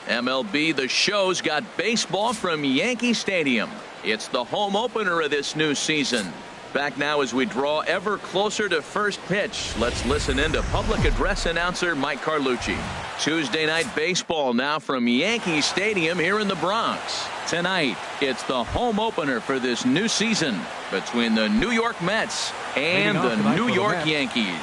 MLB The Show's got baseball from Yankee Stadium. It's the home opener of this new season. Back now as we draw ever closer to first pitch. Let's listen in to public address announcer Mike Carlucci. Tuesday night baseball now from Yankee Stadium here in the Bronx. Tonight, it's the home opener for this new season between the New York Mets and the New York Yankees.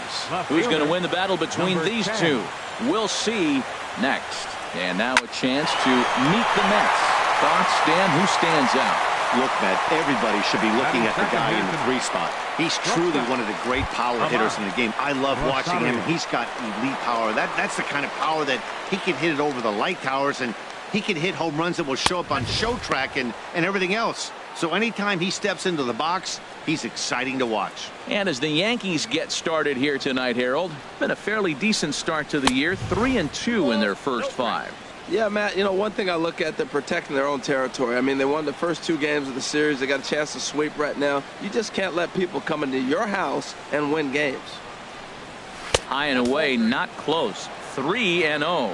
Who's going to win the battle between these two? We'll see next. And now a chance to meet the Mets. Thoughts, Dan? Who stands out? Look, Matt, everybody should be looking at the guy in the 3 spot. He's truly one of the great power hitters in the game. I love watching him. He's got elite power. That's the kind of power that he can hit it over the light towers, and he can hit home runs that will show up on show track and everything else. So anytime he steps into the box, he's exciting to watch. And as the Yankees get started here tonight, Harold, been a fairly decent start to the year, 3-2 in their first 5. Yeah, Matt, you know, one thing I look at, they're protecting their own territory. I mean, they won the first 2 games of the series. They got a chance to sweep right now. You just can't let people come into your house and win games. High and away, not close. 3-0.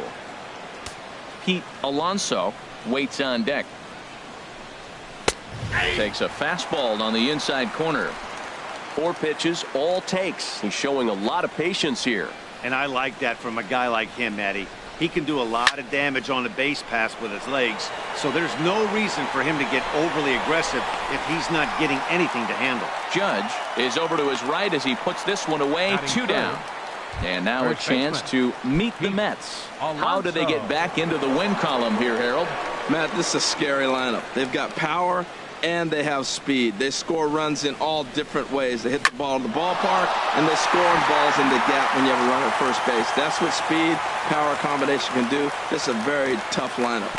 Pete Alonso waits on deck. Takes a fastball on the inside corner. 4 pitches, all takes. He's showing a lot of patience here. And I like that from a guy like him, Matty. He can do a lot of damage on the base pass with his legs, so there's no reason for him to get overly aggressive if he's not getting anything to handle. Judge is over to his right as he puts this one away. 2 down. And now a chance to meet the Mets. How do they get back into the win column here, Harold? Matt, this is a scary lineup. They've got power and they have speed. They score runs in all different ways. They hit the ball in the ballpark, and they score balls in the gap when you have a runner at first base. That's what speed, power combination can do. This is a very tough lineup.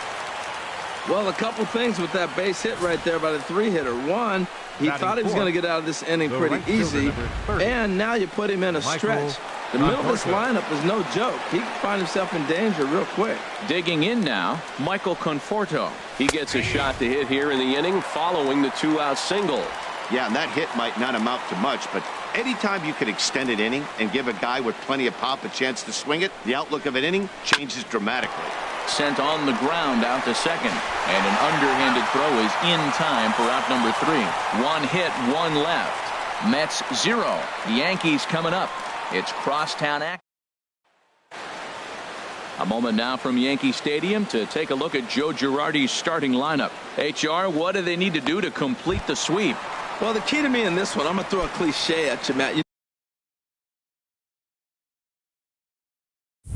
Well, a couple things with that base hit right there by the 3-hitter. One, he thought he was going to get out of this inning pretty easy, and now you put him in a stretch. The middle of this lineup is no joke. He can find himself in danger real quick. Digging in now, Michael Conforto. He gets a shot to hit here in the inning following the 2-out single. Yeah, and that hit might not amount to much, but anytime you can extend an inning and give a guy with plenty of pop a chance to swing it, the outlook of an inning changes dramatically. Sent on the ground out to second, and an underhanded throw is in time for out number 3. 1 hit, 1 left. Mets 0. Yankees coming up. It's crosstown action. A moment now from Yankee Stadium to take a look at Joe Girardi's starting lineup. HR, what do they need to do to complete the sweep? Well, the key to me in this one, I'm going to throw a cliche at you, Matt. You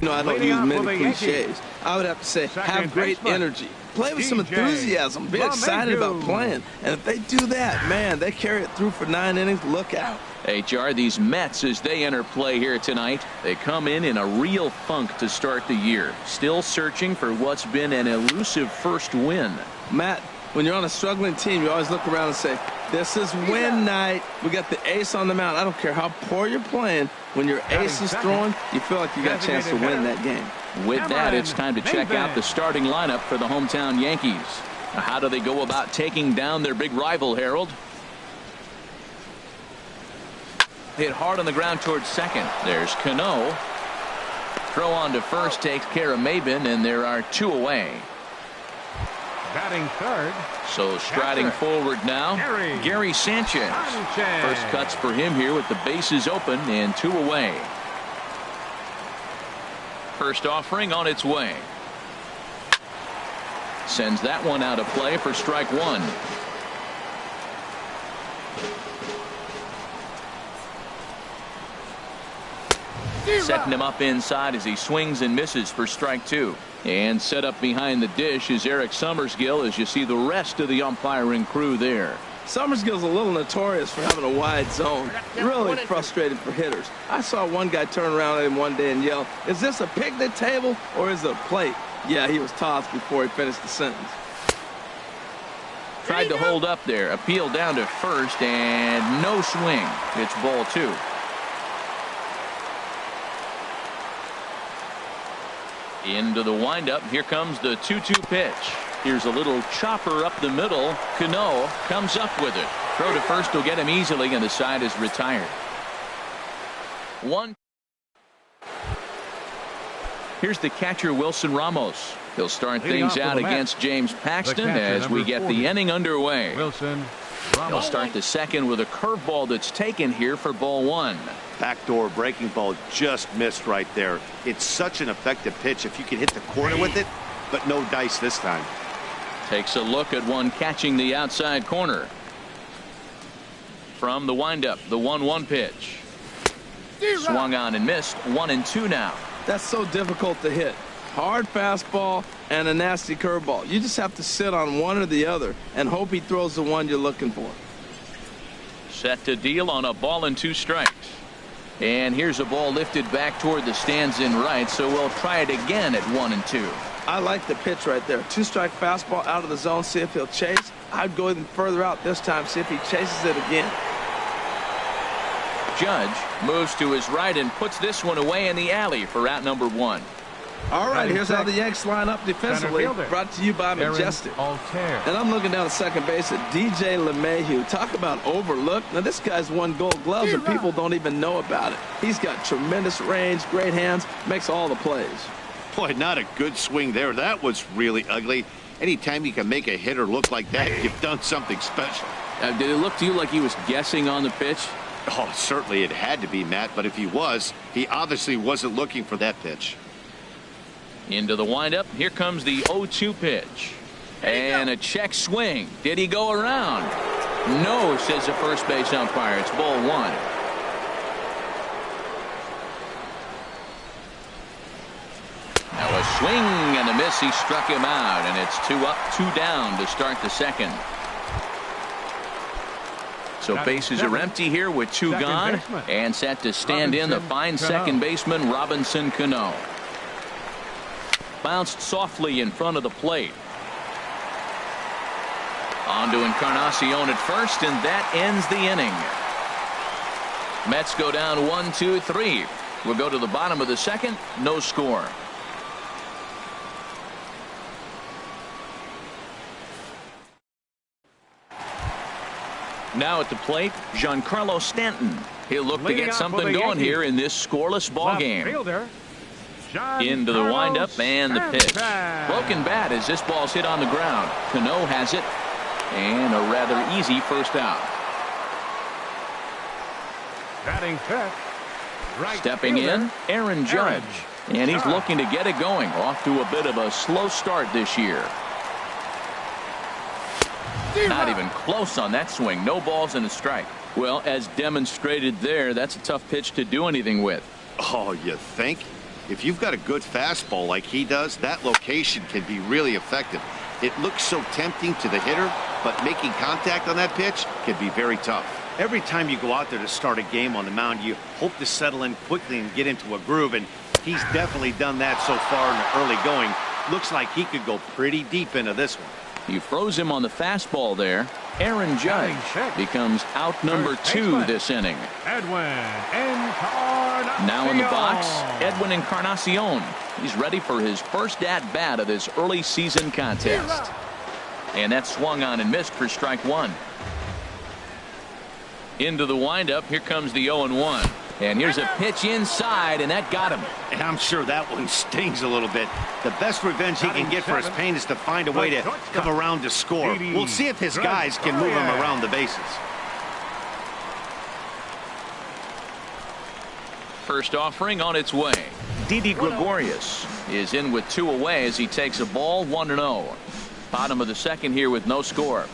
know, I don't use many cliches. I would have to say, have great energy. Play with some enthusiasm. Be excited about playing. And if they do that, man, they carry it through for 9 innings. Look out. HR, these Mets, as they enter play here tonight, they come in a real funk to start the year. Still searching for what's been an elusive first win. Matt, when you're on a struggling team, you always look around and say, this is win night. We got the ace on the mound. I don't care how poor you're playing. When your ace is throwing, you feel like you got a chance to win that game. With that, it's time to check out the starting lineup for the hometown Yankees. How do they go about taking down their big rival, Harold? Hit hard on the ground towards second. There's Cano. Throw on to first takes care of Maben, and there are 2 away. Batting third. So striding forward now, Gary Sanchez. First cuts for him here with the bases open and 2 away. First offering on its way. Sends that one out of play for strike 1. Setting him up inside as he swings and misses for strike 2. And set up behind the dish is Eric Summersgill as you see the rest of the umpiring crew there. Summersgill's a little notorious for having a wide zone. Really frustrated for hitters. I saw one guy turn around at him one day and yell, is this a picnic table or is it a plate? Yeah, he was tossed before he finished the sentence. Tried to hold up there. Appeal down to first and no swing. It's ball 2. Into the windup. Here comes the 2-2 pitch. Here's a little chopper up the middle. Cano comes up with it. Throw to first will get him easily, and the side is retired. 1. Here's the catcher, Wilson Ramos. He'll start Leading things off out for the against Mets, James Paxton as we get 40, the inning underway. Wilson He'll Ramos. start the second with a curveball that's taken here for ball one. Backdoor breaking ball just missed right there. It's such an effective pitch if you can hit the corner with it, but no dice this time. Takes a look at one catching the outside corner. From the windup, the 1-1 pitch. Swung on and missed. 1-2 now. That's so difficult to hit. Hard fastball and a nasty curveball. You just have to sit on one or the other and hope he throws the one you're looking for. Set to deal on a ball and 2 strikes. And here's a ball lifted back toward the stands in right, so we'll try it again at 1-2. I like the pitch right there. 2-strike fastball out of the zone, see if he'll chase. I'd go even further out this time, see if he chases it again. Judge moves to his right and puts this one away in the alley for out number 1. All right, here's how the second. Yanks line up defensively. Center fielder, Brought to you by Majestic. Altair. And I'm looking down at second base at DJ LeMahieu. Talk about overlooked. Now, this guy's won Gold Gloves, and people don't even know about it. He's got tremendous range, great hands, makes all the plays. Boy, not a good swing there. That was really ugly. Anytime you can make a hitter look like that, you've done something special. Did it look to you like he was guessing on the pitch? Oh, certainly it had to be, Matt, but if he was, he obviously wasn't looking for that pitch. Into the windup. Here comes the 0-2 pitch. And a check swing. Did he go around? No, says the first base umpire. It's ball 1. Now a swing and a miss. He struck him out, and it's 2 up, 2 down to start the second. So bases are empty here with 2 gone, and set to stand in the fine second baseman Robinson Cano. Bounced softly in front of the plate. On to Encarnacion at first, and that ends the inning. Mets go down 1-2-3. We'll go to the bottom of the second. No score. Now at the plate, Giancarlo Stanton. He'll look to get something going here in this scoreless ball game. Into the windup and the pitch. Broken bat as this ball's hit on the ground. Cano has it, and a rather easy first out. Batting fifth, right Stepping fielder, in, Aaron Judge. And he's looking to get it going. Off to a bit of a slow start this year. Not even close on that swing. No balls and a strike. Well, as demonstrated there, that's a tough pitch to do anything with. Oh, you think? If you've got a good fastball like he does, that location can be really effective. It looks so tempting to the hitter, but making contact on that pitch can be very tough. Every time you go out there to start a game on the mound, you hope to settle in quickly and get into a groove, and he's definitely done that so far in the early going. Looks like he could go pretty deep into this one. He froze him on the fastball there. Aaron Judge becomes out number 2 this inning. Now in the box, Edwin Encarnacion. He's ready for his first at-bat of this early season contest. And that swung on and missed for strike 1. Into the windup. Here comes the 0-1. And here's a pitch inside, and that got him. And I'm sure that one stings a little bit. The best revenge he can get for his pain is to find a way to come around to score. We'll see if his guys can move him around the bases. First offering on its way. Didi Gregorius is in with 2 away as he takes a ball 1-0. Bottom of the second here with no score.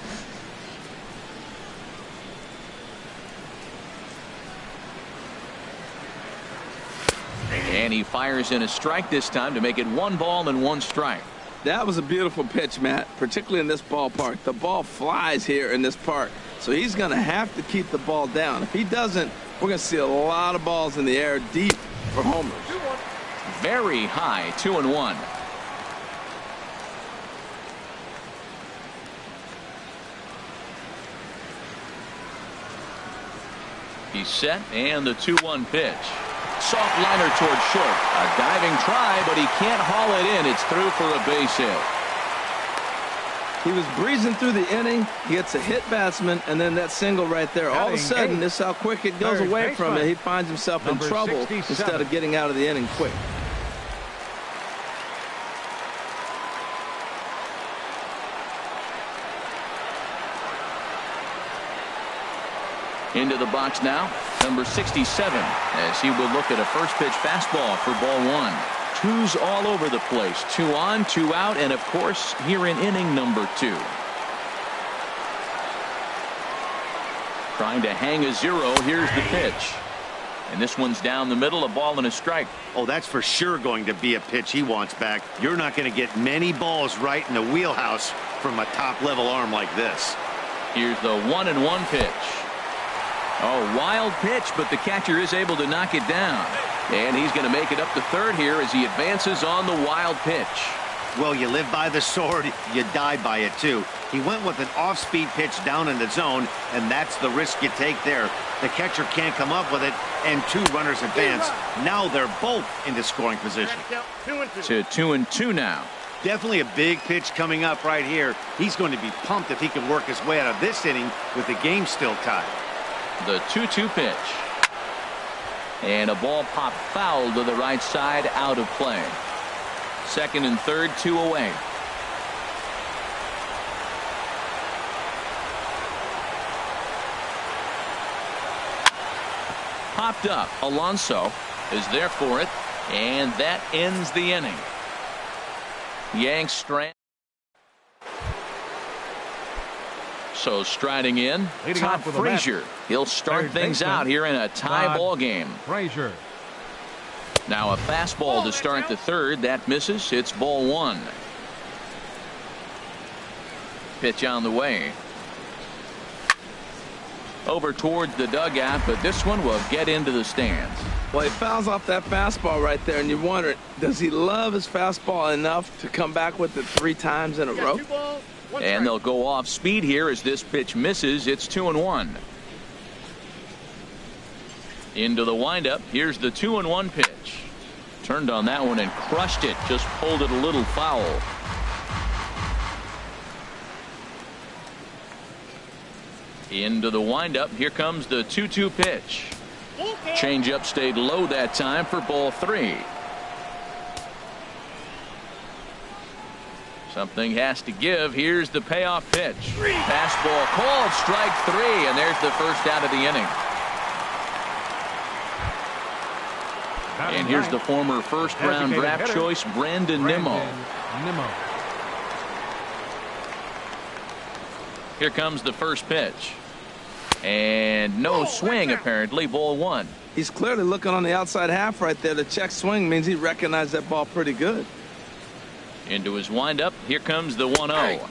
And he fires in a strike this time to make it 1 ball and 1 strike. That was a beautiful pitch, Matt, particularly in this ballpark. The ball flies here in this park, so he's going to have to keep the ball down. If he doesn't, we're going to see a lot of balls in the air deep for homers. Very high, 2-1. He's set, and the 2-1 pitch. Soft liner toward short. A diving try, but he can't haul it in. It's through for a base hit. He was breezing through the inning. He gets a hit batsman, and then that single right there. All of a sudden, this is how quick it goes away from it. He finds himself in trouble instead of getting out of the inning quick. Into the box now, number 67, as he will look at a first pitch fastball for ball one. Twos all over the place. 2 on, 2 out, and of course here in inning number 2. Trying to hang a 0. Here's the pitch. And this one's down the middle, a ball and a strike. Oh, that's for sure going to be a pitch he wants back. You're not going to get many balls right in the wheelhouse from a top-level arm like this. Here's the 1-1 pitch. Oh, wild pitch, but the catcher is able to knock it down. And he's going to make it up to third here as he advances on the wild pitch. Well, you live by the sword, you die by it too. He went with an off-speed pitch down in the zone, and that's the risk you take there. The catcher can't come up with it, and 2 runners advance. Now they're both into scoring position. To 2-2 now. Definitely a big pitch coming up right here. He's going to be pumped if he can work his way out of this inning with the game still tied. The 2-2 pitch. And a ball popped foul to the right side, out of play. Second and third, 2 away. Popped up. Alonso is there for it, and that ends the inning. Yanks strand. So striding in, Todd Frazier. He'll start things out here in a tie ball game. Frazier. Now a fastball to start the third. That misses. It's ball 1. Pitch on the way. Over towards the dugout, but this one will get into the stands. Well, he fouls off that fastball right there, and you wonder, does he love his fastball enough to come back with it 3 times in a row? And they'll go off speed here as this pitch misses. It's 2-1. Into the windup. Here's the 2-1 pitch. Turned on that one and crushed it. Just pulled it a little foul. Into the windup. Here comes the 2-2 pitch. Changeup stayed low that time for ball 3. Something has to give. Here's the payoff pitch. Fastball called, strike 3, and there's the first out of the inning. And here's the former first-round draft choice, Brandon Nimmo. Here comes the first pitch. And no swing, apparently, ball 1. He's clearly looking on the outside half right there. The check swing means he recognized that ball pretty good. Into his windup. Here comes the 1-0.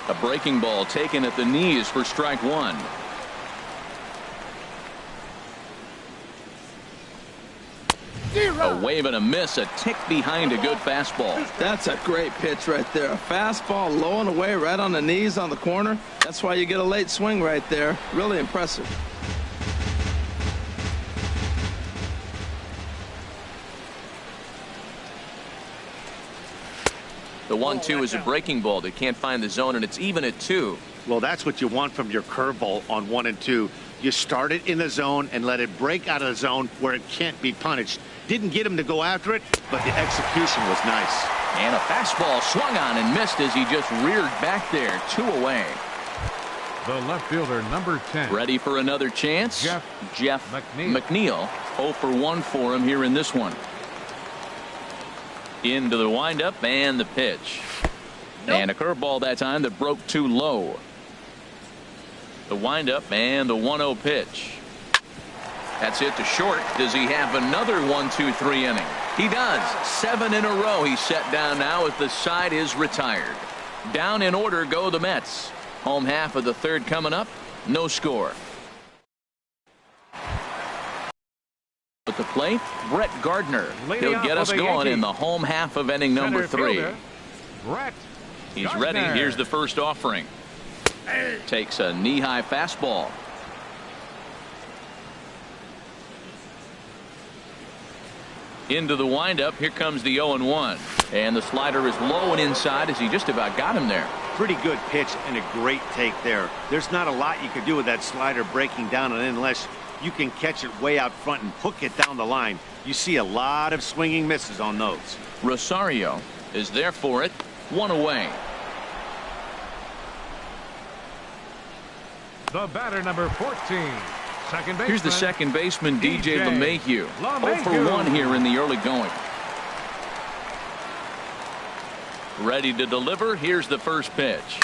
A breaking ball taken at the knees for strike 1. A wave and a miss, a tick behind a good fastball. That's a great pitch right there. A fastball low and away right on the knees on the corner. That's why you get a late swing right there. Really impressive. The 1-2 is a breaking ball. They can't find the zone, and it's even at 2. Well, that's what you want from your curveball on 1 and 2. You start it in the zone and let it break out of the zone where it can't be punished. Didn't get him to go after it, but the execution was nice. And a fastball swung on and missed as he just reared back there. 2 away. The left fielder, number 10. Ready for another chance? Jeff McNeil. 0 for 1 for him here in this one. Into the windup and the pitch. And a curveball that time that broke too low. The windup and the 1-0 pitch. That's it to short. Does he have another 1-2-3 inning? He does. 7 in a row he's set down now as the side is retired. Down in order go the Mets. Home half of the third coming up. No score. At the plate, Brett Gardner. He'll get us going in the home half of inning number 3. He's ready. Here's the first offering. Takes a knee-high fastball. Into the windup. Here comes the 0-1. And the slider is low and inside as he just about got him there. Pretty good pitch and a great take there. There's not a lot you could do with that slider breaking down and in unless you can catch it way out front and hook it down the line. You see a lot of swinging misses on those. Rosario is there for it. 1 away. The batter, number 14. Here's the second baseman, DJ LeMahieu. 0 for 1 here in the early going. Ready to deliver. Here's the first pitch.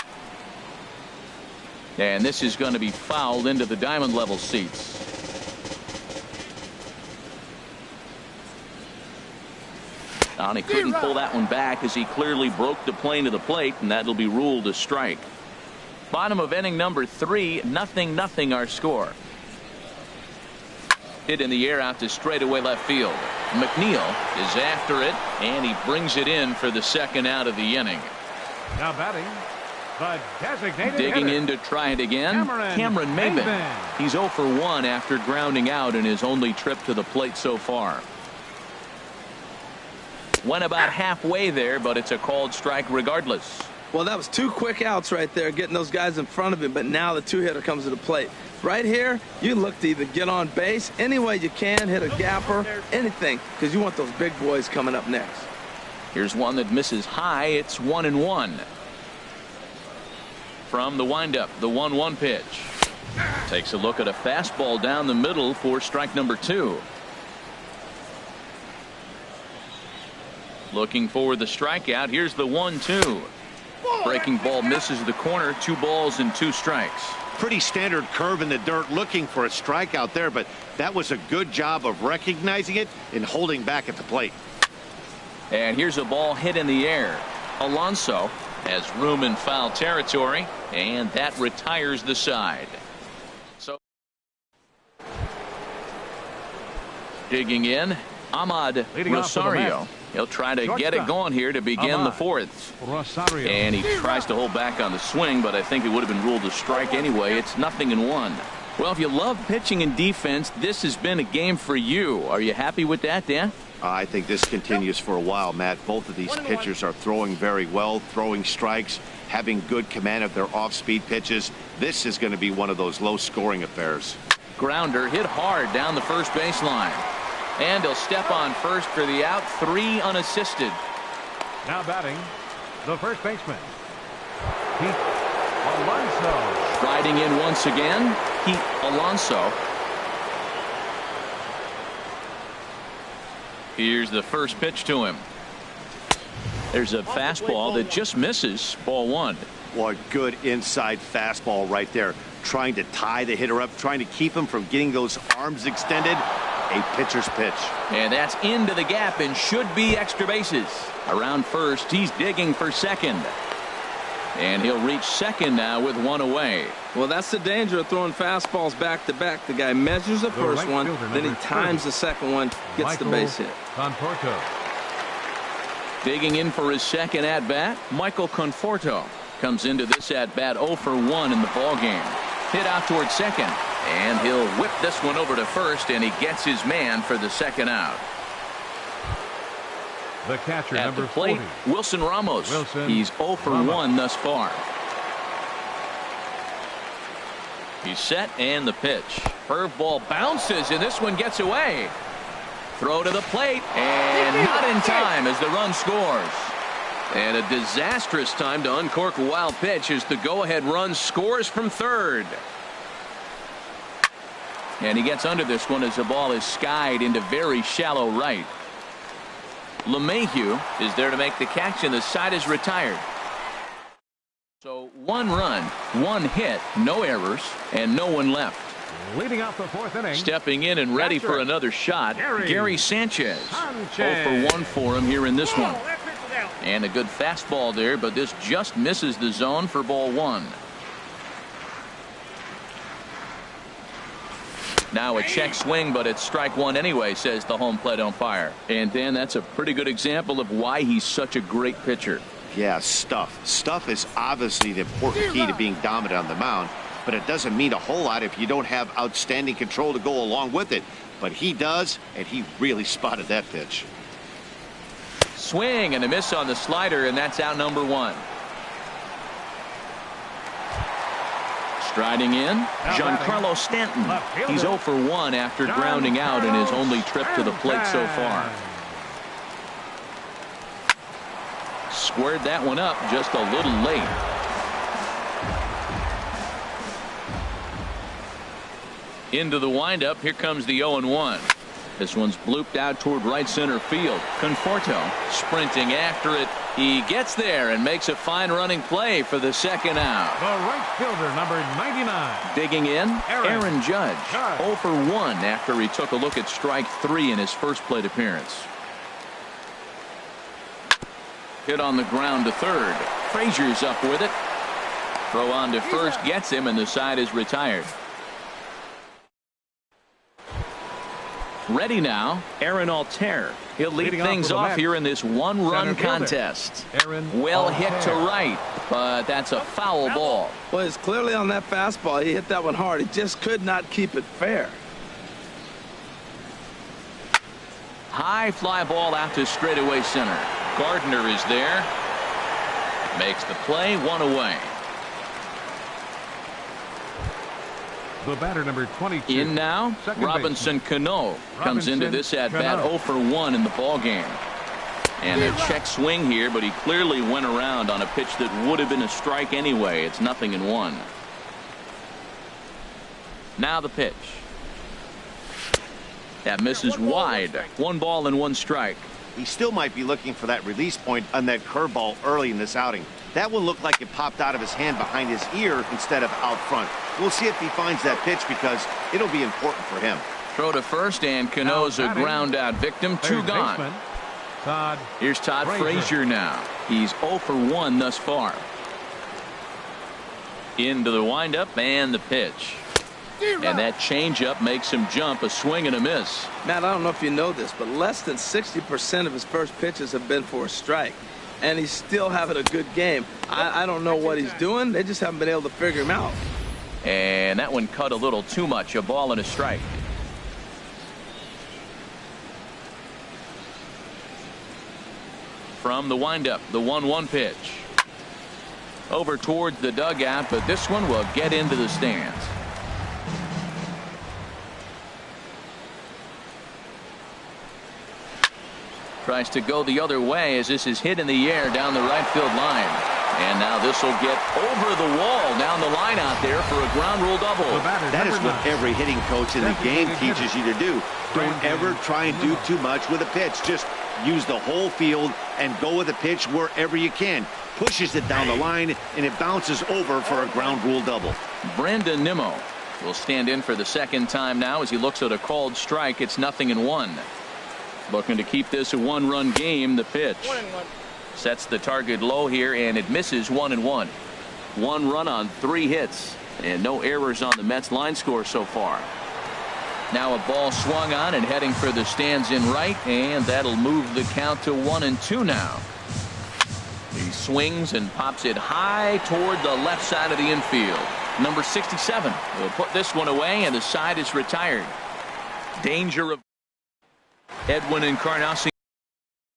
And this is going to be fouled into the diamond level seats. And he couldn't pull that one back as he clearly broke the plane to the plate, and that'll be ruled a strike. Bottom of inning number 3, 0-0 our score. Hit in the air out to straightaway left field. McNeil is after it, and he brings it in for the second out of the inning. Now batting, the designated digging hitter, in to try it again, Cameron Maybin. He's 0 for 1 after grounding out in his only trip to the plate so far. Went about halfway there, but it's a called strike regardless. Well, that was 2 quick outs right there, getting those guys in front of him, but now the 2-hitter comes to the plate. Right here, you look to either get on base any way you can, hit a gapper, anything, because you want those big boys coming up next. Here's one that misses high. It's 1-1. From the windup, the 1-1 pitch. Takes a look at a fastball down the middle for strike number 2. Looking for the strikeout. Here's the 1-2. Breaking ball misses the corner. 2 balls and 2 strikes. Pretty standard curve in the dirt, looking for a strikeout there, but that was a good job of recognizing it and holding back at the plate. And here's a ball hit in the air. Alonso has room in foul territory, and that retires the side. So digging in, Ahmad Rosario. He'll try to get it going here to begin the 4th. And he tries to hold back on the swing, but I think it would have been ruled a strike anyway. It's 0-1. Well, if you love pitching and defense, this has been a game for you. Are you happy with that, Dan? I think this continues for a while, Matt. Both of these pitchers are throwing very well, throwing strikes, having good command of their off-speed pitches. This is going to be one of those low-scoring affairs. Grounder hit hard down the first baseline. And he'll step on first for the out. 3 unassisted. Now batting, the first baseman, Pete Alonso. Striding in once again, Pete Alonso. Here's the first pitch to him. There's a fastball that just misses. Ball 1. What good inside fastball right there. Trying to tie the hitter up, trying to keep him from getting those arms extended. A pitcher's pitch. And that's into the gap and should be extra bases. Around first, he's digging for second. And he'll reach second now with 1 away. Well, that's the danger of throwing fastballs back to back. The guy measures the first one, then he times the second one, gets the base hit. Conforto. Digging in for his second at bat, Michael Conforto comes into this at bat 0 for 1 in the ball game. Hit out towards second. And he'll whip this one over to first, and he gets his man for the second out. The catcher, at number the plate, 40. Wilson Ramos. He's 0 for 1 thus far. He's set, and the pitch. Curveball bounces, and this one gets away. Throw to the plate, and not in time as the run scores. And a disastrous time to uncork a wild pitch as the go-ahead run scores from third. And he gets under this one as the ball is skied into very shallow right. LeMahieu is there to make the catch, and the side is retired. So 1 run, 1 hit, no errors, and no one left. Leading off the 4th inning. Stepping in and ready for another shot, Gary Sanchez. 0 for 1 for him here in this one. And a good fastball there, but this just misses the zone for ball 1. Now a check swing, but it's strike 1 anyway, says the home plate umpire. And Dan, that's a pretty good example of why he's such a great pitcher. Yeah, stuff. Stuff is obviously the important key to being dominant on the mound, but it doesn't mean a whole lot if you don't have outstanding control to go along with it. But he does, and he really spotted that pitch. Swing and a miss on the slider, and that's out number 1. Striding in, Giancarlo Stanton. He's 0 for 1 after grounding out in his only trip to the plate so far. Squared that one up just a little late. Into the windup. Here comes the 0-1. This one's blooped out toward right center field. Conforto sprinting after it. He gets there and makes a fine running play for the second out. The right fielder, number 99. Digging in, Aaron Judge. 0 for 1 after he took a look at strike 3 in his first plate appearance. Hit on the ground to third. Frazier's up with it. Throw on to first gets him, and the side is retired. Ready now, Aaron Altair. He'll lead things off here in this one-run contest. Well hit to right, but that's a foul ball. Well, it's clearly on that fastball. He hit that one hard. He just could not keep it fair. High fly ball out to straightaway center. Gardner is there. Makes the play, 1 away. The batter, number 22. In now, Robinson Cano comes into this at bat 0 for 1 in the ball game. And a check swing here, but he clearly went around on a pitch that would have been a strike anyway. It's 0-1. Now the pitch. That misses wide. 1 ball and 1 strike. He still might be looking for that release point on that curveball early in this outing. That one looked like it popped out of his hand behind his ear instead of out front. We'll see if he finds that pitch because it'll be important for him. Throw to first, and Cano's a ground out victim. 2 gone. Here's Todd Frazier now. He's 0 for 1 thus far. Into the windup and the pitch. And that changeup makes him jump. A swing and a miss. Matt, I don't know if you know this, but less than 60% of his first pitches have been for a strike. And he's still having a good game. I don't know what he's doing. They just haven't been able to figure him out. And that one cut a little too much. A ball and a strike. From the windup, the 1-1 pitch. Over towards the dugout, but this one will get into the stands. Tries to go the other way as this is hit in the air down the right field line. And now this will get over the wall down the line out there for a ground rule double. That is what every hitting coach in the game teaches you to do. Don't ever try and do too much with a pitch. Just use the whole field and go with the pitch wherever you can. Pushes it down the line and it bounces over for a ground rule double. Brandon Nimmo will stand in for the second time now as he looks at a called strike. It's 0-1. Looking to keep this a 1-run game. The pitch sets the target low here, and it misses 1-1. 1 run on 3 hits, and no errors on the Mets line score so far. Now a ball swung on and heading for the stands in right, and that'll move the count to 1-2 now. He swings and pops it high toward the left side of the infield. Number 67 will put this one away, and the side is retired. Danger of Edwin Encarnacion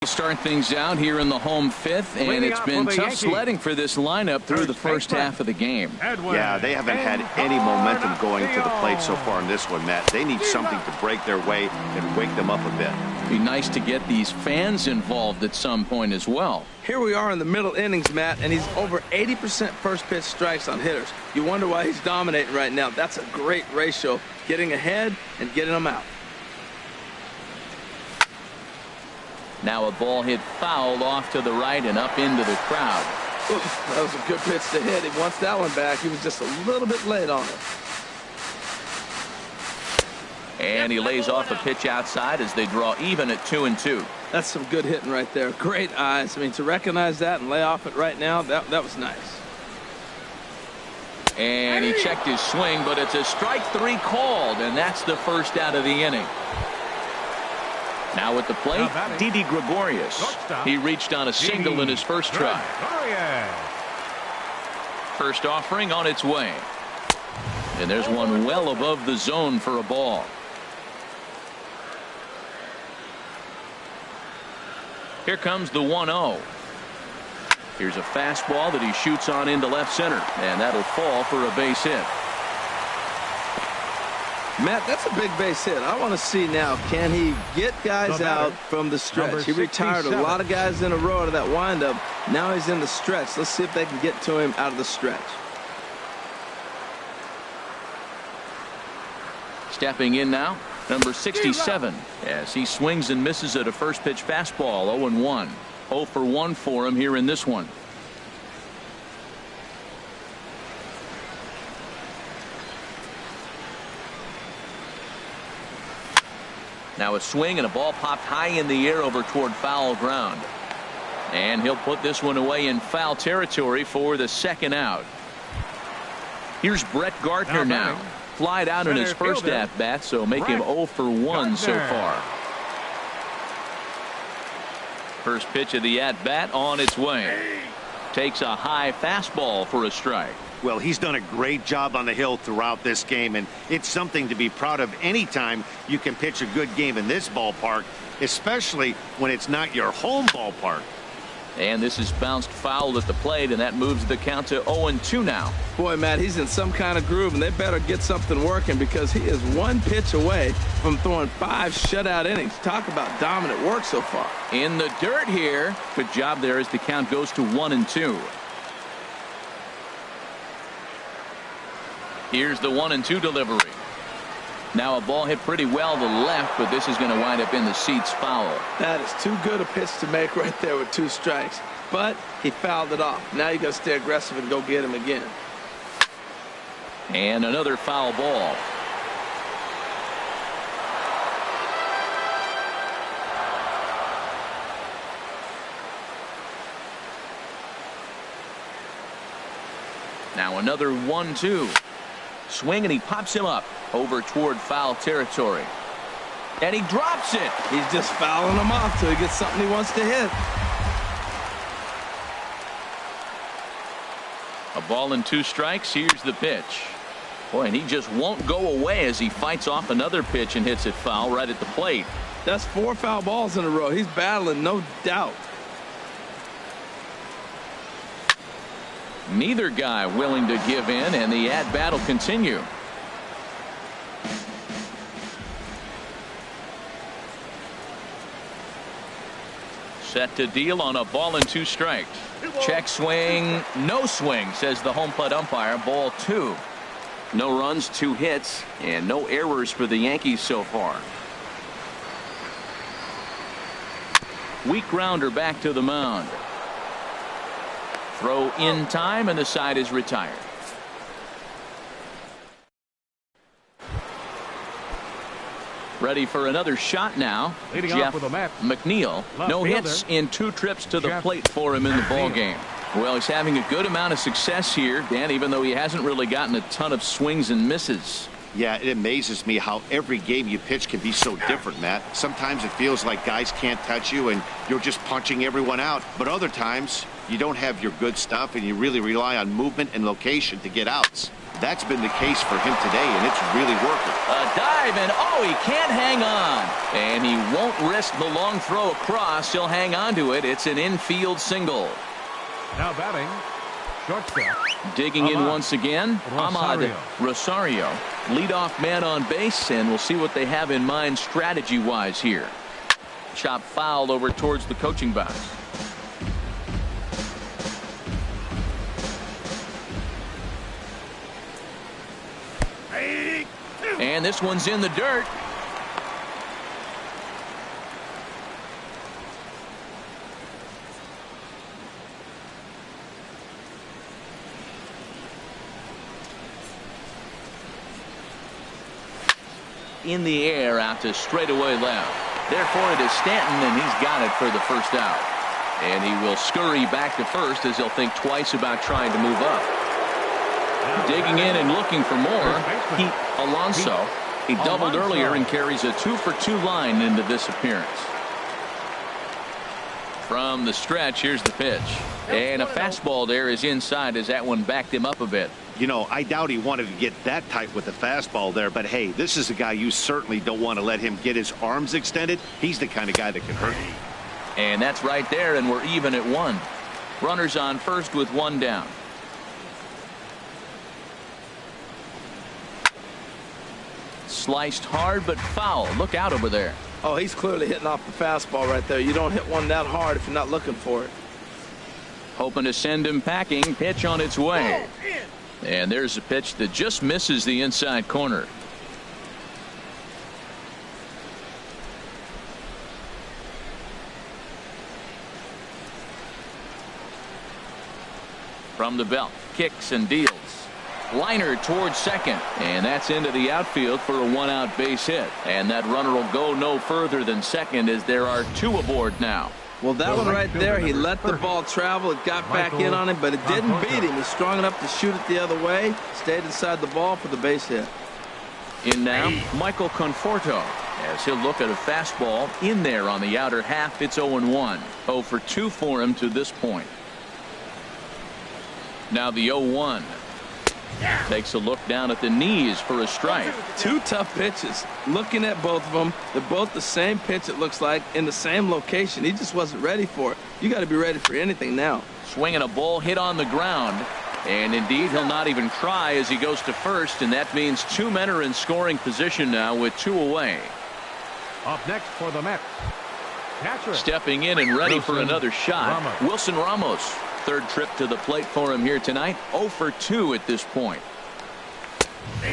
start things out here in the home 5th, and it's been tough sledding for this lineup through the first half of the game. Yeah, they haven't had any momentum going to the plate so far in this one, Matt. They need something to break their way and wake them up a bit. Be nice to get these fans involved at some point as well. Here we are in the middle innings, Matt, and he's over 80% first pitch strikes on hitters. You wonder why he's dominating right now. That's a great ratio, getting ahead and getting them out. Now a ball hit foul off to the right and up into the crowd. Oof, that was a good pitch to hit. He wants that one back. He was just a little bit late on it. And he lays off a pitch outside as they draw even at 2-2. That's some good hitting right there. Great eyes. I mean, to recognize that and lay off it right now, that was nice. And he checked his swing, but it's a strike 3 called, and that's the first out of the inning. Now at the plate, Didi Gregorius. He reached on a single in his first try. First offering on its way. And there's one well above the zone for a ball. Here comes the 1-0. Here's a fastball that he shoots on into left center, and that'll fall for a base hit. Matt, that's a big base hit. I want to see now, can he get guys out from the stretch? He retired a lot of guys in a row out of that windup. Now he's in the stretch. Let's see if they can get to him out of the stretch. Stepping in now, number 67, as he swings and misses at a first pitch fastball. 0-1. 0 for 1 for him here in this one. Now a swing and a ball popped high in the air over toward foul ground. And he'll put this one away in foul territory for the second out. Here's Brett Gardner now. Flied out in his first at-bat, so make him 0 for 1 so far. First pitch of the at-bat on its way. Takes a high fastball for a strike. Well, he's done a great job on the hill throughout this game, and it's something to be proud of anytime you can pitch a good game in this ballpark, especially when it's not your home ballpark. And this is bounced foul at the plate, and that moves the count to 0-2 now. Boy, Matt, he's in some kind of groove, and they better get something working because he is one pitch away from throwing 5 shutout innings. Talk about dominant work so far. In the dirt here. Good job there as the count goes to 1-2. Here's the 1-2 delivery. Now a ball hit pretty well to the left, but this is going to wind up in the seats foul. That is too good a pitch to make right there with 2 strikes. But he fouled it off. Now you got to stay aggressive and go get him again. And another foul ball. Now another 1-2. Swing, and he pops him up over toward foul territory. And he drops it. He's just fouling him off till he gets something he wants to hit. A ball and 2 strikes. Here's the pitch. Boy, and he just won't go away as he fights off another pitch and hits it foul right at the plate. That's 4 foul balls in a row. He's battling, no doubt. Neither guy willing to give in, and the at-bat will continue. Set to deal on a ball and 2 strikes. Check swing, no swing, says the home plate umpire. Ball 2. No runs, 2 hits, and no errors for the Yankees so far. Weak grounder back to the mound. Throw in time, and the side is retired. Ready for another shot now. Leading Jeff off with a match. McNeil. No hits in 2 trips to the plate for him in the ball game. Well, he's having a good amount of success here, Dan, even though he hasn't really gotten a ton of swings and misses. Yeah, it amazes me how every game you pitch can be so different, Matt. Sometimes it feels like guys can't touch you and you're just punching everyone out. But other times you don't have your good stuff and you really rely on movement and location to get outs. That's been the case for him today, and it's really working. A dive, and oh, he can't hang on. And he won't risk the long throw across. He'll hang on to it. It's an infield single. Now batting, shortstop. Digging in once again, Ahmad Rosario. Leadoff man on base, and we'll see what they have in mind strategy-wise here. Chop foul over towards the coaching box. And this one's in the dirt. In the air out to straightaway left. Therefore it is Stanton, and he's got it for the first out. And he will scurry back to first as he'll think twice about trying to move up. Digging in and looking for more, Pete Alonso. He doubled earlier and carries a 2-for-2 line into this appearance. From the stretch, here's the pitch. And a fastball there is inside as that one backed him up a bit. You know, I doubt he wanted to get that tight with the fastball there, but hey, this is a guy you certainly don't want to let him get his arms extended. He's the kind of guy that can hurt you. And that's right there, and we're even at 1. Runners on first with 1 down. Sliced hard but foul. Look out over there. Oh, he's clearly hitting off the fastball right there. You don't hit one that hard if you're not looking for it. Hoping to send him packing. Pitch on its way. And there's a pitch that just misses the inside corner. From the belt, kicks and deals. Liner towards second, and that's into the outfield for a 1-out base hit. And that runner will go no further than second as there are 2 aboard now. Well, that one right there, he let the ball travel. It got back in on him, but it didn't beat him. He's strong enough to shoot it the other way. Stayed inside the ball for the base hit. In now, Michael Conforto, as he'll look at a fastball in there on the outer half. It's 0-1. 0 for 2 for him to this point. Now the 0-1. Takes a look down at the knees for a strike. 2 tough pitches. Looking at both of them, they're both the same pitch, it looks like, in the same location. He just wasn't ready for it. You got to be ready for anything now. Swinging a ball hit on the ground. And indeed, he'll not even try as he goes to first, and that means 2 men are in scoring position now with 2 away. Up next for the Mets, catcher. Stepping in and ready for another shot, Ramos. Wilson Ramos. 3rd trip to the plate for him here tonight. 0 for 2 at this point.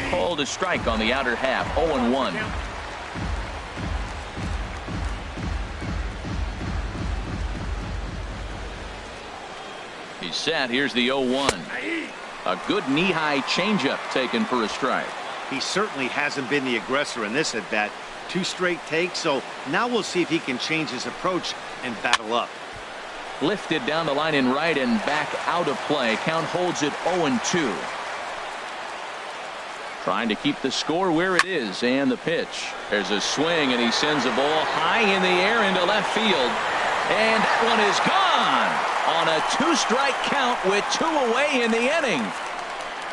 Called a strike on the outer half. 0-1. He's set. Here's the 0-1. A good knee-high changeup taken for a strike. He certainly hasn't been the aggressor in this at bat. 2 straight takes, so now we'll see if he can change his approach and battle up. Lifted down the line in right and back out of play. Count holds it 0-2. Trying to keep the score where it is, and the pitch. There's a swing, and he sends a ball high in the air into left field. And that one is gone on a 2-strike count with 2 away in the inning.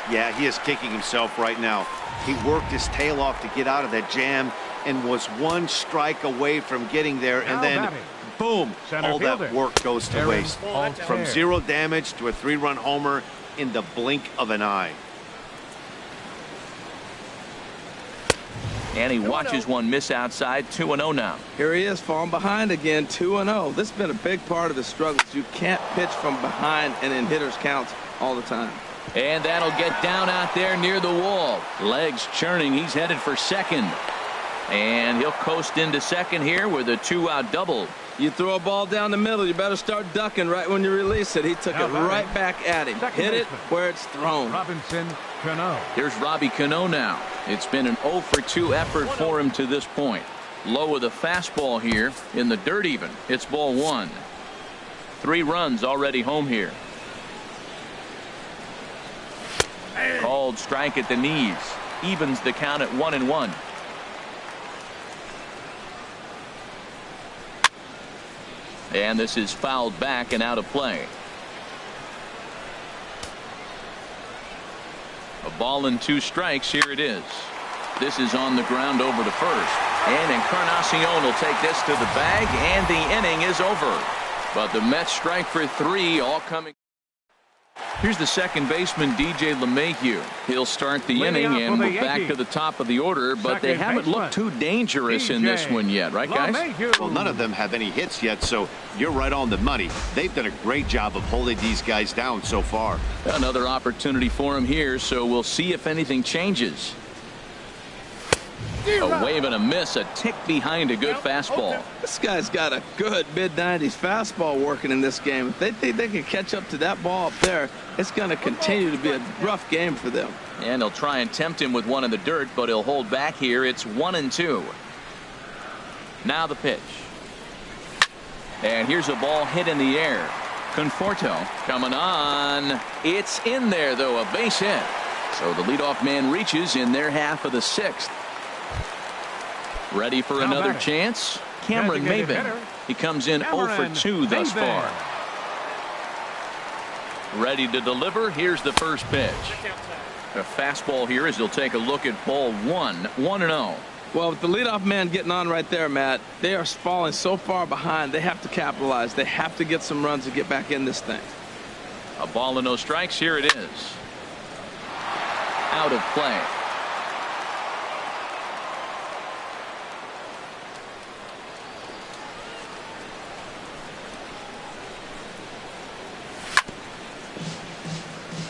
Yeah, he is kicking himself right now. He worked his tail off to get out of that jam and was 1 strike away from getting there, and then boom, all that work goes to waste. From 0 damage to a 3-run homer in the blink of an eye. And he watches one miss outside. 2-0 now. Here he is falling behind again. 2-0. This has been a big part of his struggles. You can't pitch from behind and in hitters counts all the time. And that'll get down out there near the wall. Legs churning. He's headed for second. And he'll coast into second here with a 2-out double. You throw a ball down the middle, you better start ducking right when you release it. He took it right back at him. Hit it where it's thrown. Robinson Cano. Here's Robbie Cano now. It's been an 0 for 2 effort for him to this point. Low with a fastball here in the dirt even. It's ball 1. 3 runs already home here. Called strike at the knees. Evens the count at 1-1. And this is fouled back and out of play. A ball and 2 strikes. Here it is. This is on the ground over to first. And Encarnacion will take this to the bag, and the inning is over. But the Mets strike for 3, all coming. Here's the second baseman, DJ LeMahieu. He'll start the inning and move back to the top of the order, but they haven't looked too dangerous in this one yet, right, guys? Well, none of them have any hits yet, so you're right on the money. They've done a great job of holding these guys down so far. Another opportunity for him here, so we'll see if anything changes. A wave and a miss, a tick behind a good fastball. This guy's got a good mid-90s fastball working in this game. If they think they can catch up to that ball up there, it's going to continue to be a rough game for them. And they'll try and tempt him with one in the dirt, but he'll hold back here. It's 1-2. Now the pitch. And here's a ball hit in the air. Conforto coming on. It's in there, though, a base hit. So the leadoff man reaches in their half of the 6th. Ready for another chance? Cameron Maybin. He comes in 0 for 2 thus far. Ready to deliver. Here's the first pitch. A fastball here as he'll take a look at ball 1. 1-0. Well, with the leadoff man getting on right there, Matt, they are falling so far behind. They have to capitalize. They have to get some runs to get back in this thing. A ball and no strikes. Here it is. Out of play.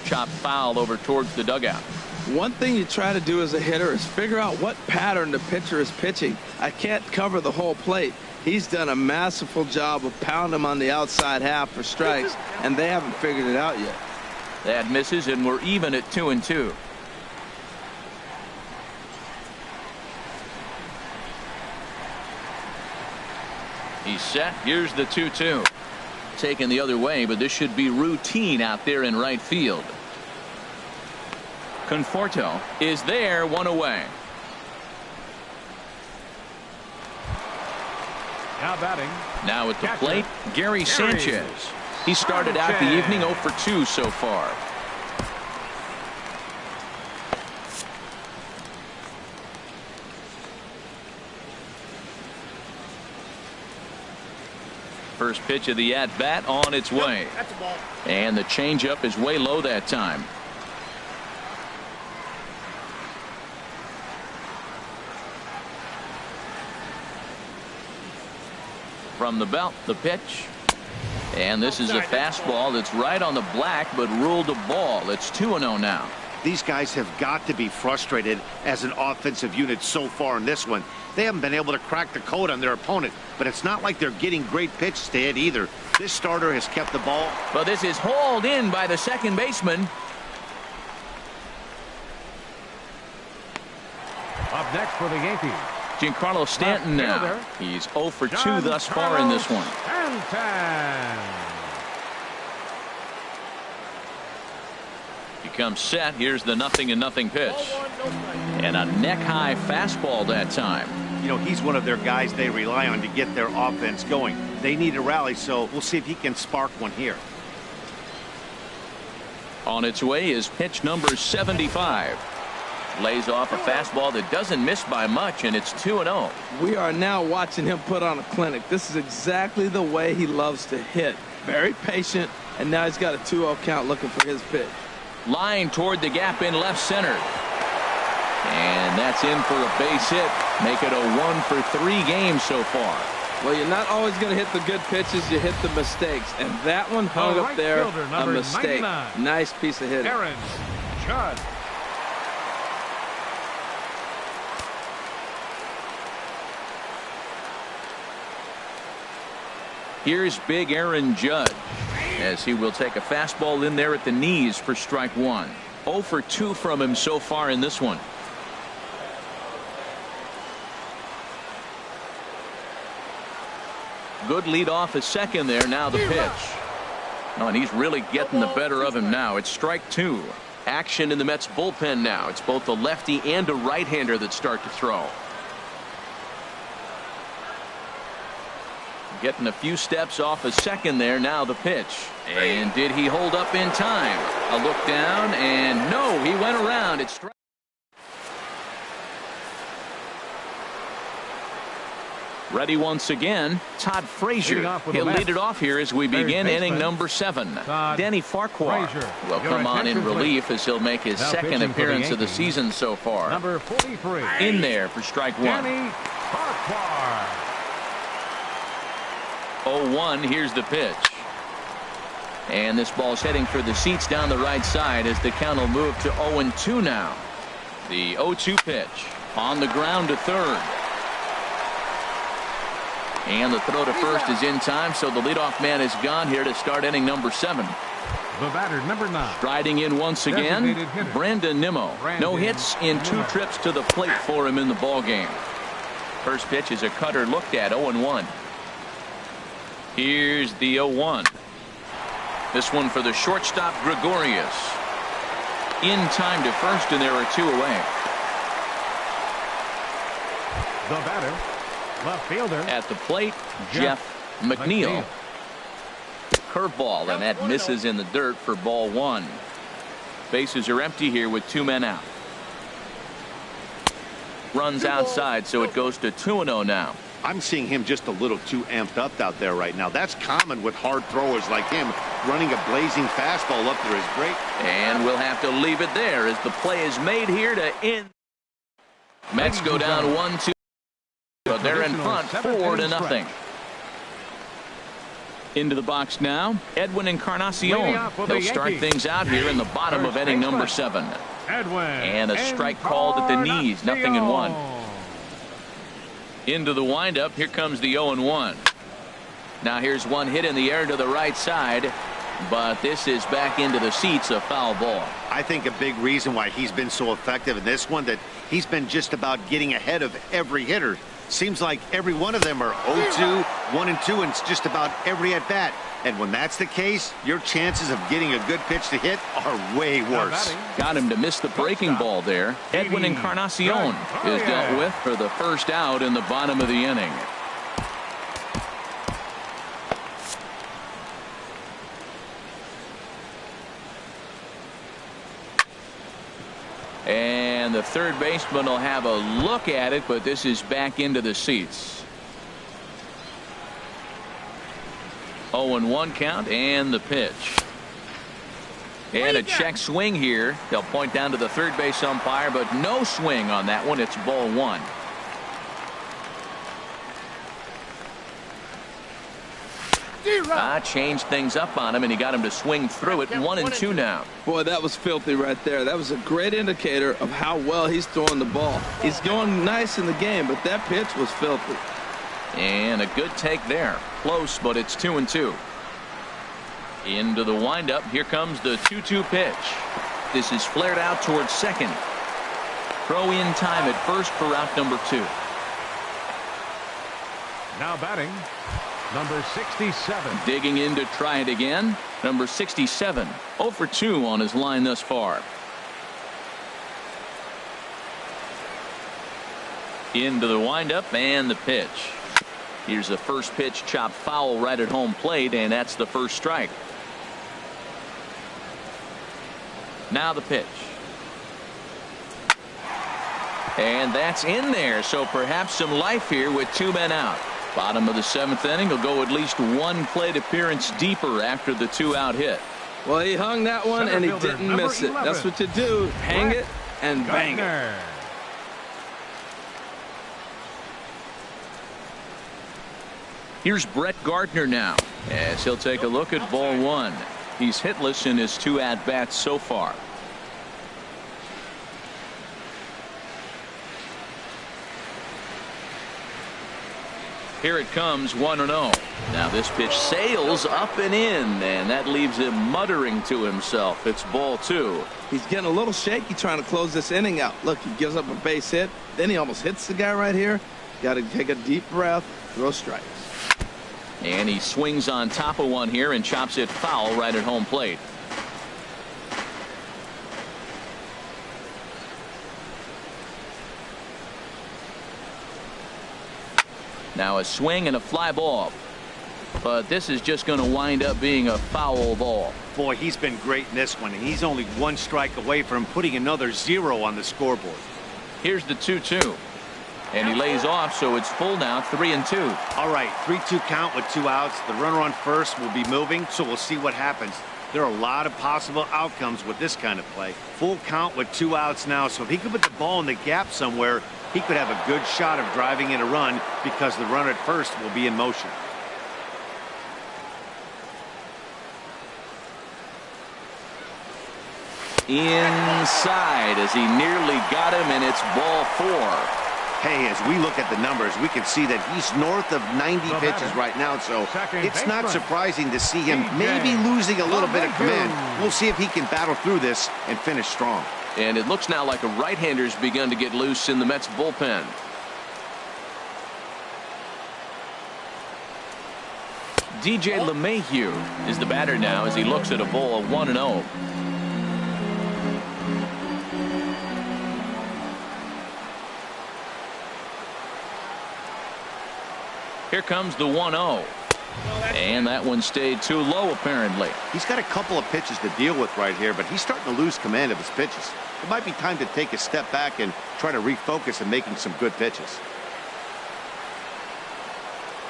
Chop foul over towards the dugout. One thing you try to do as a hitter is figure out what pattern the pitcher is pitching. I can't cover the whole plate. He's done a masterful job of pounding him on the outside half for strikes, and they haven't figured it out yet. That misses, and we're even at 2-2. He's set. Here's the 2-2. Taken the other way, but this should be routine out there in right field. Conforto is there, one away. Now batting. Now at the plate, Gary Sanchez. He started out the evening 0 for 2 so far. First pitch of the at-bat on its way. That's a ball. And the changeup is way low that time. From the belt, the pitch. And this is a fastball that's right on the black, but ruled a ball. It's 2-0 now. These guys have got to be frustrated as an offensive unit so far in this one. They haven't been able to crack the code on their opponent, but it's not like they're getting great pitches to hit either. This starter has kept the ball. But this is hauled in by the second baseman. Up next for the Yankees. Giancarlo Stanton now. He's 0 for 2 thus far in this one. Becomes set. Here's the 0-0 pitch. And a neck-high fastball that time. You know, he's one of their guys they rely on to get their offense going. They need a rally, so we'll see if he can spark one here. On its way is pitch number 75. Lays off a fastball that doesn't miss by much, and it's 2-0. We are now watching him put on a clinic. This is exactly the way he loves to hit. Very patient, and now he's got a 2-0 count looking for his pitch. Line toward the gap in left center. And that's in for a base hit. Make it a 1 for 3 game so far. Well, you're not always going to hit the good pitches. You hit the mistakes. And that one hung up there, a mistake. 99. Nice piece of hitting. Aaron Judge. Here's big Aaron Judge, as he will take a fastball in there at the knees for strike 1. 0 for 2 from him so far in this one. Good lead off a second there. Now the pitch. Oh, and he's really getting the better of him now. It's strike 2. Action in the Mets bullpen now. It's both a lefty and a right-hander that start to throw. Getting a few steps off a second there. Now the pitch. And did he hold up in time? A look down, and no, he went around. It's strike. Ready once again, Todd Frazier. He'll lead it off here as we begin inning number 7. Danny Farquhar will come on in relief as he'll make his second appearance of the season so far. Number 43. In there for strike 1. Danny Farquhar. 0-1. Here's the pitch. And this ball's heading for the seats down the right side as the count will move to 0-2 now. The 0-2 pitch on the ground to third. And the throw to first is in time, so the leadoff man is gone here to start inning number 7. The batter, number 9. Striding in once again, Brandon Nimmo. No hits in 2 trips to the plate for him in the ball game. First pitch is a cutter looked at, 0-1. Here's the 0-1. This one for the shortstop, Gregorius. In time to first, and there are 2 away. The batter, left fielder. At the plate, Jeff McNeil. Curveball, and that misses in the dirt for ball 1. Bases are empty here with 2 men out. Runs outside, so it goes to 2-0 now. I'm seeing him just a little too amped up out there right now. That's common with hard throwers like him. Running a blazing fastball up there is great. And we'll have to leave it there as the play is made here to end. Mets go down 1-2. But they're in front 4-0. Into the box now, Edwin Encarnacion. They'll start things out here in the bottom of inning number 7. And a strike called at the knees, 0-1. Into the windup, here comes the 0-1. Now here's one hit in the air to the right side. But this is back into the seats, a foul ball. I think a big reason why he's been so effective in this one, that he's been just about getting ahead of every hitter. Seems like every one of them are 0-2, 1-2, and it's just about every at-bat. And when that's the case, your chances of getting a good pitch to hit are way worse. Got him to miss the breaking ball there. Edwin Encarnacion is dealt with for the first out in the bottom of the inning. And the third baseman will have a look at it, but this is back into the seats. 0-1 count, and the pitch. And a check swing here. They'll point down to the third base umpire, but no swing on that one. It's ball one. Changed things up on him, and he got him to swing through it. 1-2 now. Boy, that was filthy right there. That was a great indicator of how well he's throwing the ball. He's going nice in the game, but that pitch was filthy. And a good take there. Close, but it's 2-2. Into the windup. Here comes the 2-2 pitch. This is flared out towards second. Throw in time at first for out number 2. Now batting, number 67. Digging in to try it again. Number 67. 0 for 2 on his line thus far. Into the windup and the pitch. Here's the first pitch, chopped foul right at home plate, and that's the first strike. Now the pitch. And that's in there, so perhaps some life here with 2 men out. Bottom of the 7th inning will go at least 1 plate appearance deeper after the 2-out hit. Well, he hung that one and he didn't miss it. That's what you do. Hang it and bang it. Here's Brett Gardner now, as he'll take a look at ball 1. He's hitless in his 2 at-bats so far. Here it comes, 1-0. Now this pitch sails up and in, and that leaves him muttering to himself. It's ball 2. He's getting a little shaky trying to close this inning out. Look, he gives up a base hit, then he almost hits the guy right here. Got to take a deep breath, throw strikes. And he swings on top of one here and chops it foul right at home plate. Now a swing and a fly ball. But this is just going to wind up being a foul ball. Boy, he's been great in this one, and he's only 1 strike away from putting another 0 on the scoreboard. Here's the 2-2. And he lays off, so it's full now, 3-2. All right, 3-2 count with 2 outs. The runner on first will be moving, so we'll see what happens. There are a lot of possible outcomes with this kind of play. Full count with 2 outs now, so if he could put the ball in the gap somewhere, he could have a good shot of driving in a run because the runner at first will be in motion. Inside as he nearly got him, and it's ball 4. Hey, as we look at the numbers, we can see that he's north of 90 pitches right now, so it's not surprising to see him maybe losing a little bit of command. We'll see if he can battle through this and finish strong. And it looks now like a right-hander's begun to get loose in the Mets bullpen. DJ LeMahieu is the batter now as he looks at a ball, 1-0. Here comes the 1-0. And that one stayed too low, apparently. He's got a couple of pitches to deal with right here, but he's starting to lose command of his pitches. It might be time to take a step back and try to refocus on making some good pitches.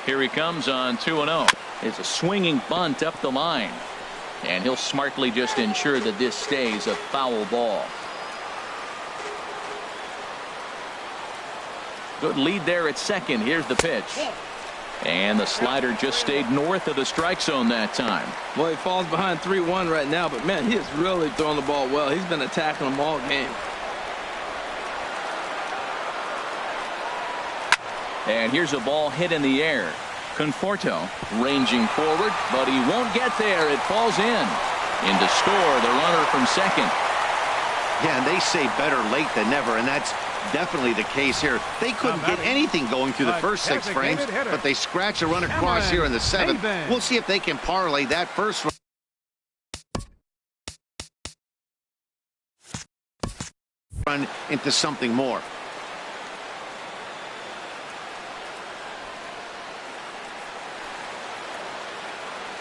Here he comes on 2-0. It's a swinging bunt up the line. And he'll smartly just ensure that this stays a foul ball. Good lead there at second. Here's the pitch. And the slider just stayed north of the strike zone that time. Well, he falls behind 3-1 right now, but man, he is really throwing the ball well. He's been attacking them all game. And here's a ball hit in the air. Conforto ranging forward, but he won't get there. It falls in to score the runner from second. Yeah, and they say better late than never, and that's definitely the case here. They couldn't get anything going through the first 6 frames, but they scratch a run across here in the 7th. We'll see if they can parlay that first run into something more.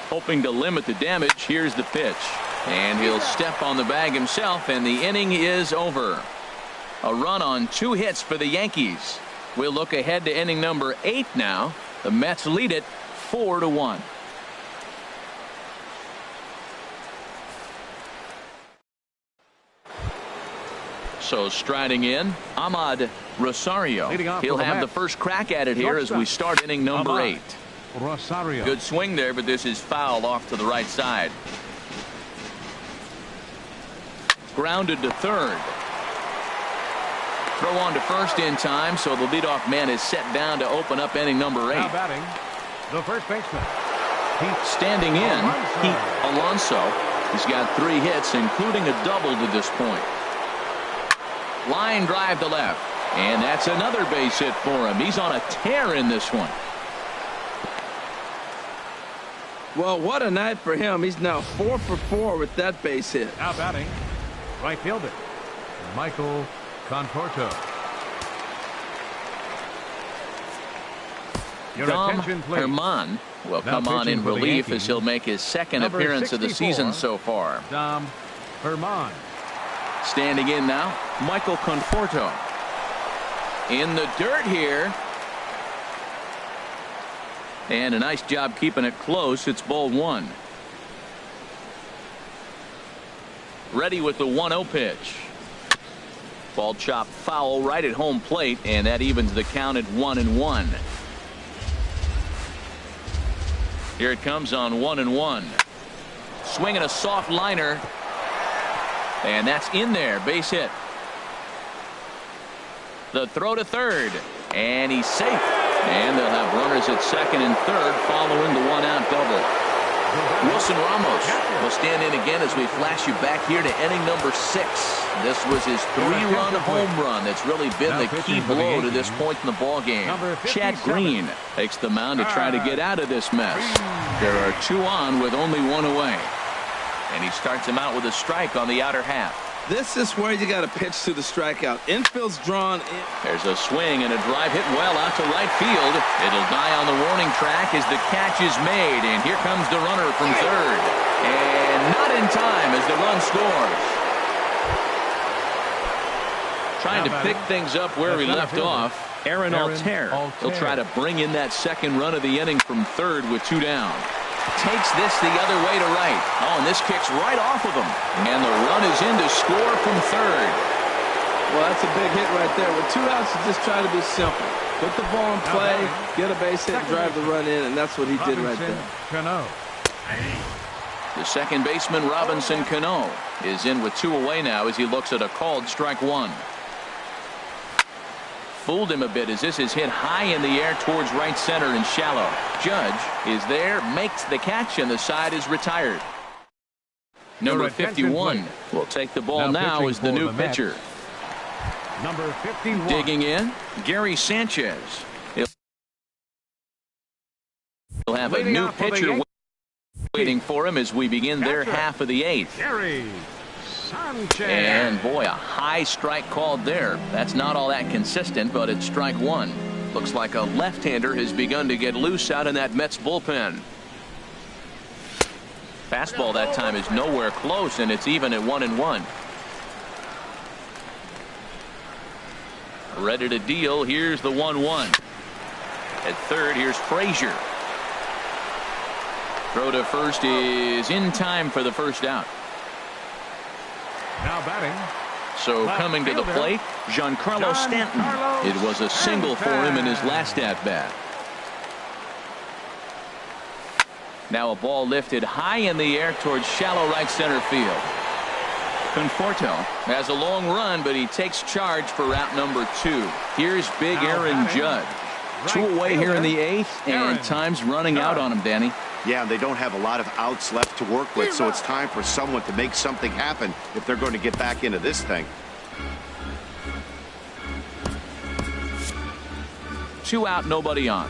Hoping to limit the damage, here's the pitch. And he'll step on the bag himself, and the inning is over. A run on 2 hits for the Yankees. We'll look ahead to inning number 8 now. The Mets lead it 4-1. So striding in, Ahmad Rosario. He'll have the first crack at it here as we start inning number 8. Rosario. Good swing there, but this is foul off to the right side. Grounded to third. Throw on to first in time, so the leadoff man is set down to open up inning number 8. Now batting, the first baseman. Standing in, Pete Alonso. He's got 3 hits, including a double to this point. Line drive to left, and that's another base hit for him. He's on a tear in this one. Well, what a night for him. He's now 4 for 4 with that base hit. Now batting, right fielder, Michael Conforto. Your attention, please. Herman will come on in relief as he'll make his second appearance of the season so far. Dom Herman. Standing in now, Michael Conforto. In the dirt here. And a nice job keeping it close. It's ball 1. Ready with the 1-0 pitch. Ball chopped foul right at home plate, and that evens the count at 1-1. Here it comes on 1-1. Swinging a soft liner. And that's in there. Base hit. The throw to third. And he's safe. And they'll have runners at second and third following the 1-out double. Wilson Ramos will stand in again as we flash you back here to inning number 6. This was his 3-run home run that's really been the key blow to this point in the ball game. Chad Green takes the mound to try to get out of this mess. There are 2 on with only 1 away. And he starts him out with a strike on the outer half. This is where you got to pitch to the strikeout. Infield's drawn in. There's a swing and a drive hit well out to right field. It'll die on the warning track as the catch is made. And here comes the runner from third. And not in time as the run scores. Trying to pick things up where we left off. Aaron Altair. He'll try to bring in that second run of the inning from third with 2 down. Takes this the other way to right. Oh, and this kicks right off of him. And the run is in to score from third. Well, that's a big hit right there. With 2 outs, you just try to be simple. Put the ball in play, get a base hit, drive the run in, and that's what he did right there. Cano. The second baseman, Robinson Cano, is in with 2 away now as he looks at a called strike 1. Fooled him a bit as this is hit high in the air towards right center and shallow. Judge is there, makes the catch, and the side is retired. Number 51 will take the ball now as the new pitcher. Number 51. Digging in, Gary Sanchez. He'll have a new pitcher waiting for him as we begin their half of the 8th. Gary Sanchez. And boy, a high strike called there. That's not all that consistent, but it's strike 1. Looks like a left-hander has begun to get loose out in that Mets bullpen. Fastball that time is nowhere close, and it's even at 1-1. Ready to deal. Here's the 1-1. At third, here's Frazier. Throw to first is in time for the first out. Now batting. So coming to the plate, Giancarlo Stanton. It was a single for him in his last at-bat. Now a ball lifted high in the air towards shallow right center field. Conforto has a long run, but he takes charge for route number 2. Here's big Aaron Judge. Two away here in the 8th, and time's running out on him, Danny. Yeah, they don't have a lot of outs left to work with, so it's time for someone to make something happen if they're going to get back into this thing. 2 out, nobody on.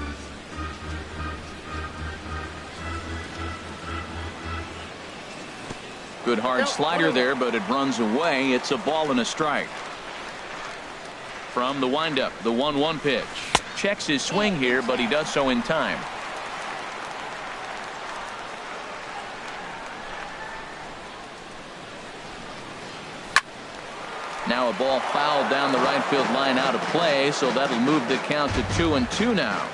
Good hard slider there, but it runs away. It's a ball and a strike. From the windup, the 1-1 pitch. Checks his swing here, but he does so in time. Now a ball fouled down the right field line out of play, so that'll move the count to 2-2 now.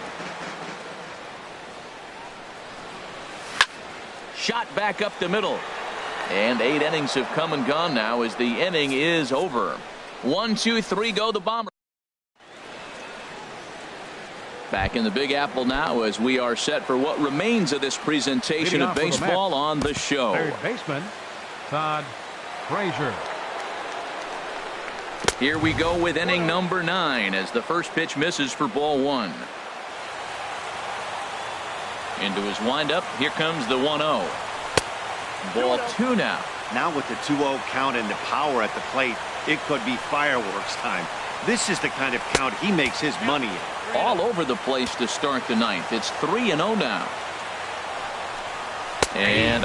Shot back up the middle. And 8 innings have come and gone now as the inning is over. 1, 2, 3 go the Bombers. Back in the Big Apple now as we are set for what remains of this presentation of baseball on the show. Third baseman, Todd Frazier. Here we go with inning number 9 as the first pitch misses for ball 1. Into his windup. Here comes the 1-0. Ball 2 now. Now with the 2-0 count and the power at the plate, it could be fireworks time. This is the kind of count he makes his money in. All over the place to start the 9th. It's 3-0 now. And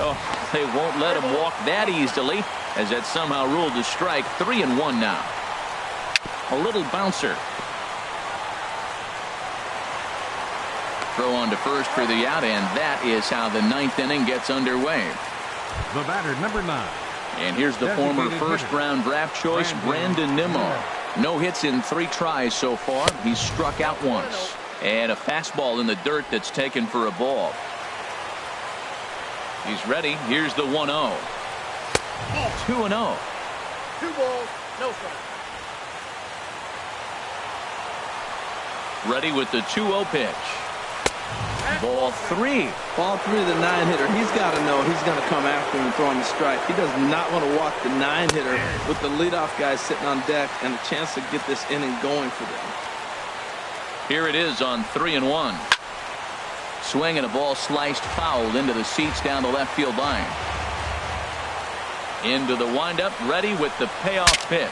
they won't let him walk that easily as that somehow ruled a strike. 3-1 now. A little bouncer. Throw on to first for the out, and that is how the 9th inning gets underway. The batter, number 9. And here's the former first-round draft choice, Brandon Nimmo. No hits in 3 tries so far. He's struck out once. And a fastball in the dirt that's taken for a ball. He's ready. Here's the 1-0. 2-0. 2 balls, no strikes. Ready with the 2-0 pitch. Ball 3. Ball 3, the 9-hitter. He's got to know he's going to come after him and throw him a strike. He does not want to walk the 9-hitter with the leadoff guy sitting on deck and a chance to get this inning going for them. Here it is on 3-1. Swing and a ball sliced foul into the seats down the left field line. Into the windup, ready with the payoff pitch.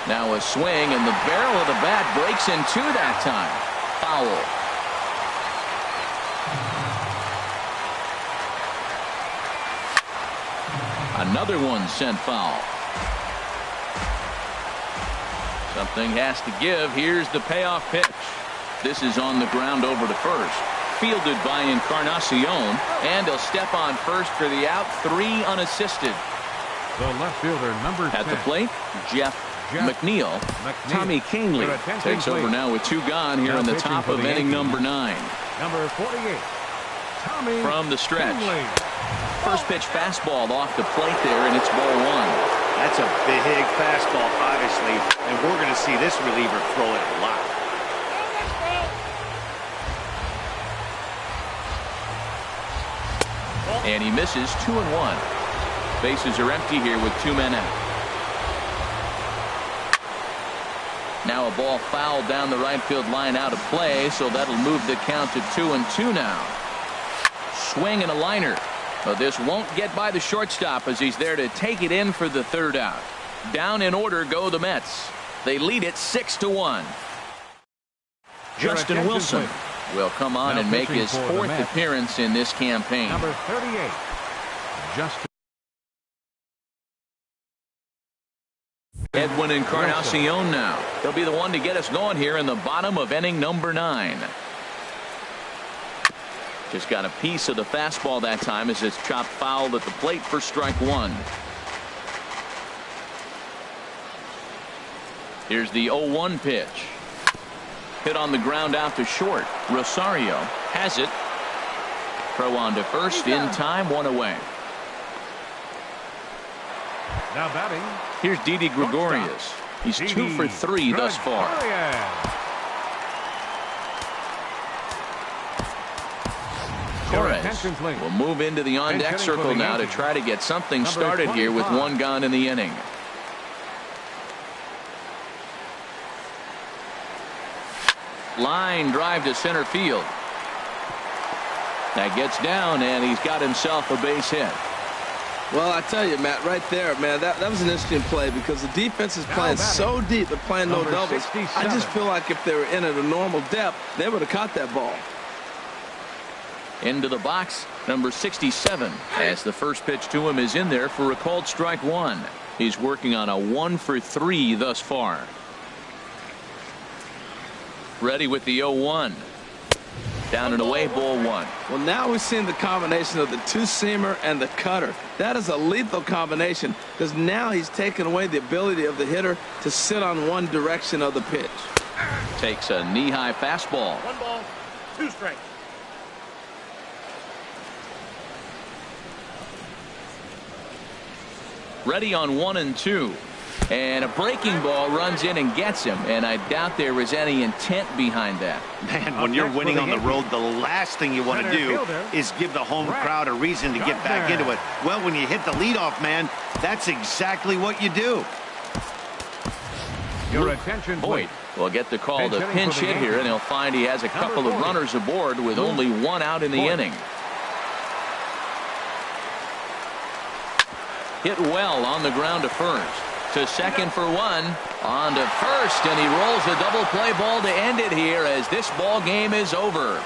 Now a swing, and the barrel of the bat breaks in 2 that time. Foul. Another one sent foul. Something has to give. Here's the payoff pitch. This is on the ground over to first. Fielded by Encarnacion, and he'll step on first for the out. 3 unassisted. The left fielder, number 10. At the plate, Jeff McNeil. Tommy Canely takes over now with 2 gone here in the top of inning number 9. Number 48, Tommy From the stretch. Canely. First pitch fastball off the plate there, and it's ball 1. That's a big fastball, obviously, and we're going to see this reliever throw it a lot. And he misses. 2-1. Bases are empty here with 2 men out. Now a ball fouled down the right field line out of play, so that'll move the count to 2-2 now. Swing and a liner. But this won't get by the shortstop as he's there to take it in for the 3rd out. Down in order go the Mets. They lead it 6-1. Justin Wilson will come on and make his 4th appearance in this campaign. Number 38, Justin. Edwin Encarnacion now. He'll be the one to get us going here in the bottom of inning number 9. Just got a piece of the fastball that time as it's chopped foul at the plate for strike 1. Here's the 0-1 pitch. Hit on the ground out to short. Rosario has it. Throw on to first in time, 1 away. Now batting. Here's Didi Gregorius. He's 2 for 3 thus far. Torres will move into the on-deck circle now to try to get something started here with 1 gone in the inning. Line drive to center field. That gets down, and he's got himself a base hit. Well, I tell you, Matt, right there, man, that was an interesting play because the defense is playing so deep. They're playing no doubles. 67. I just feel like if they were in at a normal depth, they would have caught that ball. Into the box, number 67, as the first pitch to him is in there for a called strike one. He's working on a 1-for-3 thus far. Ready with the 0-1. Down and away, ball one. Well, now we've seen the combination of the two-seamer and the cutter. That is a lethal combination because now he's taken away the ability of the hitter to sit on one direction of the pitch. Takes a knee-high fastball. 1 ball, 2 strikes. Ready on 1 and 2. And a breaking ball runs in and gets him, and I doubt there was any intent behind that. Man, when you're winning on the road, the last thing you want to do is give the home crowd a reason to get back into it. Well, when you hit the leadoff man, that's exactly what you do. Your attention, Boyd will get the call to pinch hit here, and he'll find he has a couple of runners aboard with only 1 out in the inning. Hit well on the ground to first. To second for 1. On to first, and he rolls a double play ball to end it here as this ball game is over.